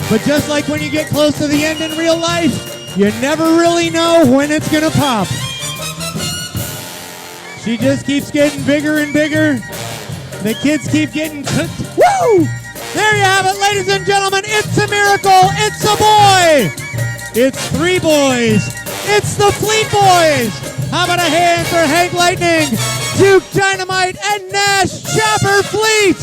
But just like when you get close to the end in real life, you never really know when it's gonna pop. She just keeps getting bigger and bigger. The kids keep getting cooked. Woo! There you have it, ladies and gentlemen. It's a miracle. It's a boy. It's 3 boys. It's the Fleet Boys. How about a hand for Hank Lightning, Duke Dynamite, and Nash Chopper Fleet?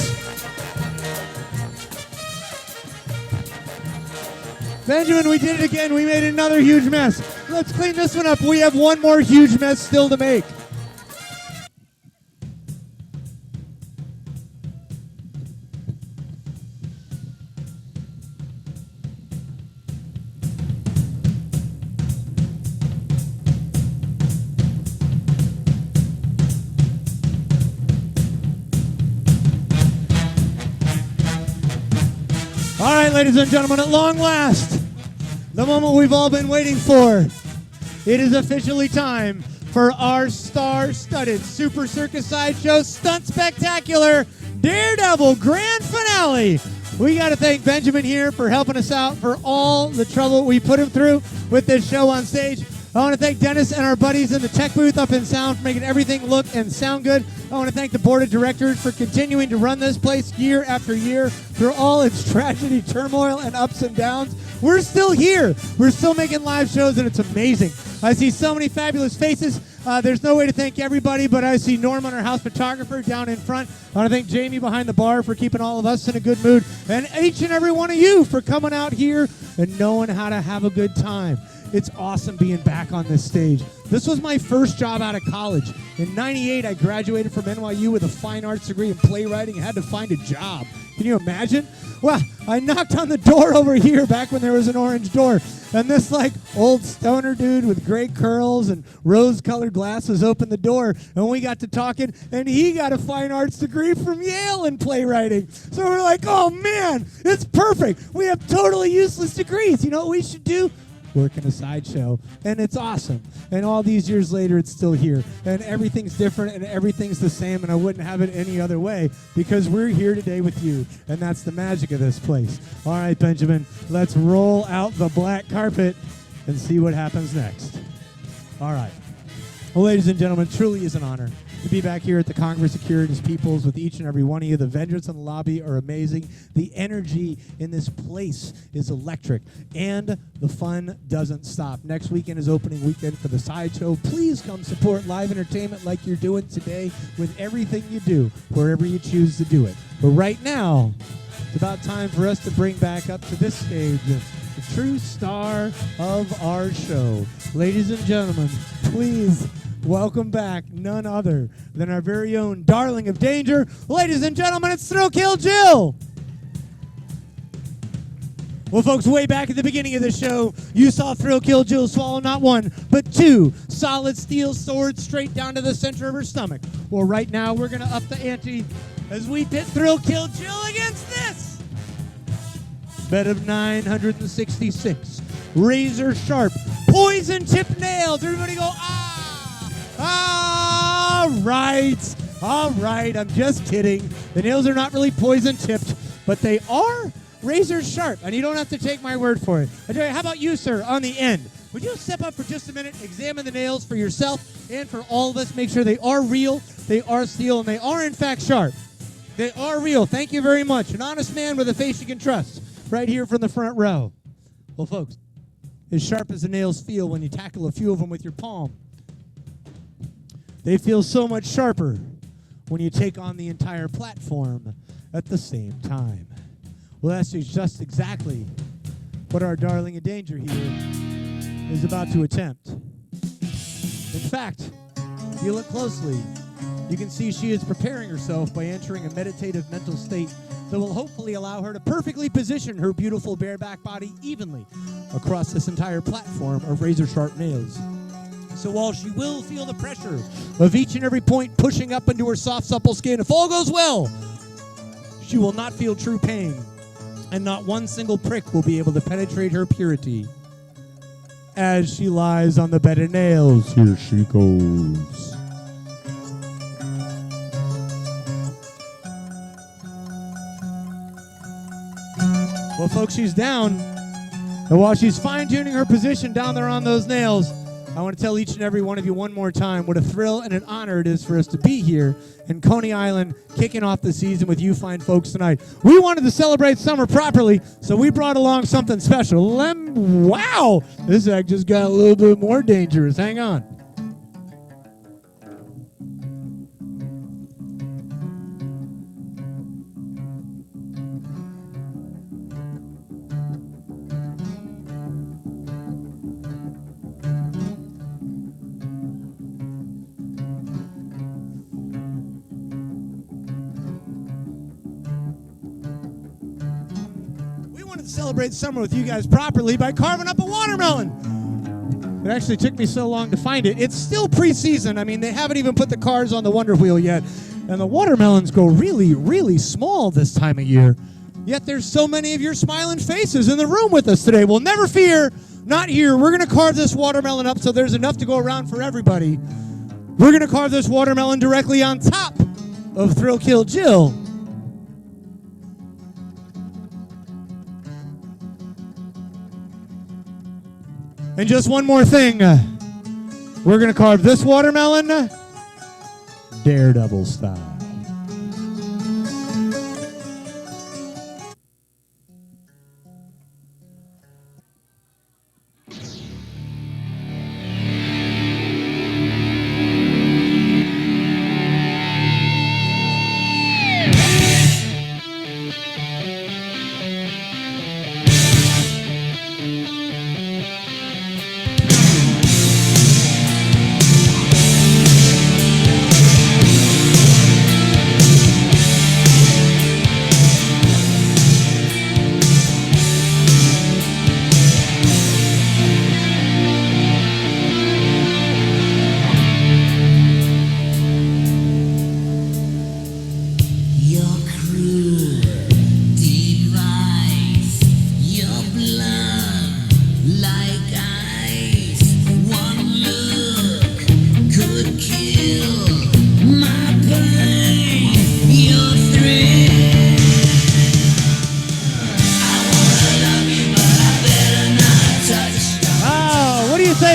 Benjamin, we did it again. We made another huge mess. Let's clean this one up. We have one more huge mess still to make. All right, ladies and gentlemen, at long last, the moment we've all been waiting for. It is officially time for our star-studded Super Circus Sideshow Stunt Spectacular Daredevil Grand Finale. We got to thank Benjamin here for helping us out for all the trouble we put him through with this show on stage. I want to thank Dennis and our buddies in the tech booth up in sound for making everything look and sound good. I want to thank the board of directors for continuing to run this place year after year through all its tragedy, turmoil, and ups and downs. We're still here. We're still making live shows, and it's amazing. I see so many fabulous faces. There's no way to thank everybody, but I see Norman, our house photographer, down in front. I want to thank Jamie behind the bar for keeping all of us in a good mood, and each and every one of you for coming out here and knowing how to have a good time. It's awesome being back on this stage. This was my first job out of college. In '98, I graduated from NYU with a fine arts degree in playwriting and had to find a job. Can you imagine? Well, I knocked on the door over here back when there was an orange door, and this like old stoner dude with gray curls and rose-colored glasses opened the door, and we got to talking, and he got a fine arts degree from Yale in playwriting. So we're like, oh man, it's perfect. We have totally useless degrees. You know what we should do? Work in a sideshow, and it's awesome. And all these years later, it's still here, and everything's different, and everything's the same, and I wouldn't have it any other way because we're here today with you, and that's the magic of this place. All right, Benjamin, let's roll out the black carpet and see what happens next. All right. Well, ladies and gentlemen, truly is an honor to be back here at the Congress of Curious Peoples with each and every one of you. The vendors in the lobby are amazing. The energy in this place is electric, and the fun doesn't stop. Next weekend is opening weekend for the Sideshow. Please come support live entertainment like you're doing today with everything you do, wherever you choose to do it. But right now, it's about time for us to bring back up to this stage the true star of our show. Ladies and gentlemen, please welcome back none other than our very own darling of danger. Ladies and gentlemen, it's Thrill Kill Jill. Well, folks, way back at the beginning of the show, you saw Thrill Kill Jill swallow not one, but 2 solid steel swords straight down to the center of her stomach. Well, right now, we're going to up the ante as we pit Thrill Kill Jill against this bed of 966 razor sharp, poison tipped nails. Everybody go, ah! All right, I'm just kidding. The nails are not really poison tipped, but they are razor sharp, and you don't have to take my word for it. I tell you, how about you, sir, on the end? Would you step up for just a minute, examine the nails for yourself and for all of us, make sure they are real, they are steel, and they are in fact sharp. They are real. Thank you very much. An honest man with a face you can trust, right here from the front row. Well, folks, as sharp as the nails feel when you tackle a few of them with your palm, they feel so much sharper when you take on the entire platform at the same time. Well, that's just exactly what our darling in danger here is about to attempt. In fact, if you look closely, you can see she is preparing herself by entering a meditative mental state that will hopefully allow her to perfectly position her beautiful bareback body evenly across this entire platform of razor-sharp nails. So while she will feel the pressure of each and every point pushing up into her soft, supple skin, if all goes well, she will not feel true pain, and not one single prick will be able to penetrate her purity. As she lies on the bed of nails, here she goes. Well, folks, she's down. And while she's fine-tuning her position down there on those nails, I want to tell each and every one of you one more time what a thrill and an honor it is for us to be here in Coney Island, kicking off the season with you fine folks tonight. We wanted to celebrate summer properly, so we brought along something special. Wow! This act just got a little bit more dangerous. Hang on. Celebrate summer with you guys properly by carving up a watermelon. It actually took me so long to find it. It's still preseason. I mean, they haven't even put the cars on the Wonder Wheel yet. And the watermelons go really, really small this time of year. Yet there's so many of your smiling faces in the room with us today. Well, never fear, not here. We're going to carve this watermelon up so there's enough to go around for everybody. We're going to carve this watermelon directly on top of Thrill Kill Jill. And just one more thing. We're going to carve this watermelon daredevil style.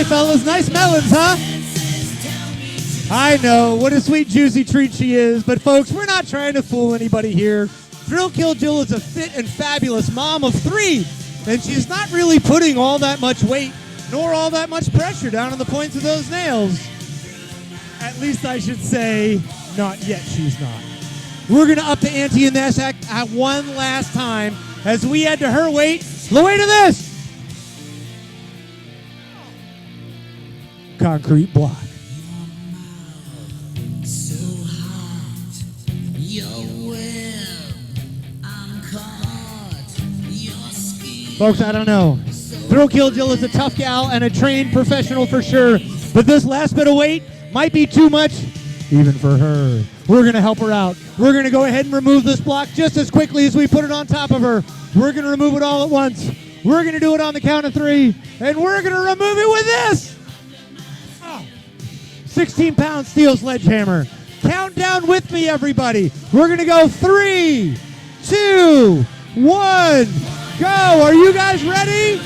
Fellas, nice melons, huh? I know, what a sweet juicy treat she is, but folks, we're not trying to fool anybody here. Thrill Kill Jill is a fit and fabulous mom of 3, and she's not really putting all that much weight nor all that much pressure down on the points of those nails. At least I should say, not yet she's not. We're going to up the ante in this act at one last time as we add to her weight the weight of this concrete block. So hot, you're web, I'm caught, your skin. Folks, I don't know. Thrill Kill Jill is a tough gal and a trained professional for sure, but this last bit of weight might be too much even for her. We're going to help her out. We're going to go ahead and remove this block just as quickly as we put it on top of her. We're going to remove it all at once. We're going to do it on the count of 3, and we're going to remove it with this 16-pound steel sledgehammer. Count down with me, everybody. We're going to go 3, 2, 1, go. Are you guys ready?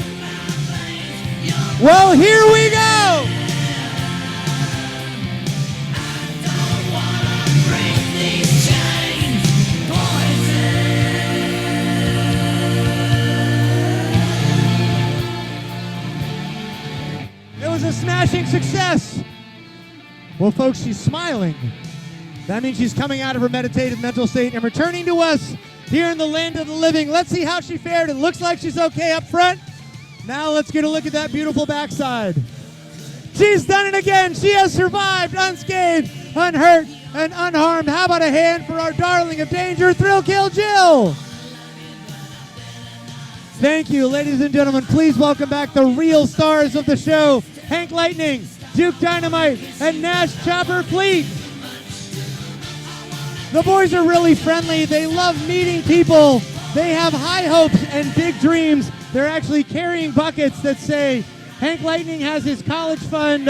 Well, here we go. It was a smashing success. Well, folks, she's smiling. That means she's coming out of her meditative mental state and returning to us here in the land of the living. Let's see how she fared. It looks like she's okay up front. Now let's get a look at that beautiful backside. She's done it again. She has survived unscathed, unhurt, and unharmed. How about a hand for our darling of danger, Thrill Kill Jill? Thank you, ladies and gentlemen. Please welcome back the real stars of the show, Hank Lightning, Duke Dynamite, and Nash Chopper Fleet. The boys are really friendly. They love meeting people. They have high hopes and big dreams. They're actually carrying buckets that say Hank Lightning has his college fund,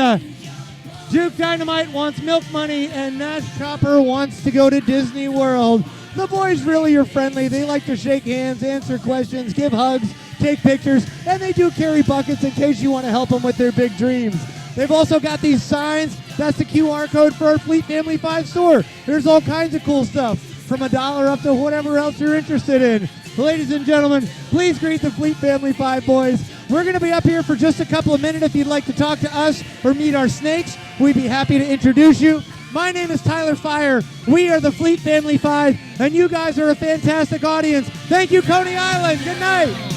Duke Dynamite wants milk money, and Nash Chopper wants to go to Disney World. The boys really are friendly. They like to shake hands, answer questions, give hugs, take pictures, and they do carry buckets in case you want to help them with their big dreams. They've also got these signs. That's the QR code for our Fleet Family 5 store. There's all kinds of cool stuff, from $1 up to whatever else you're interested in. Ladies and gentlemen, please greet the Fleet Family 5 boys. We're going to be up here for just a couple of minutes. If you'd like to talk to us or meet our snakes, we'd be happy to introduce you. My name is Tyler Fyre. We are the Fleet Family 5, and you guys are a fantastic audience. Thank you, Coney Island. Good night.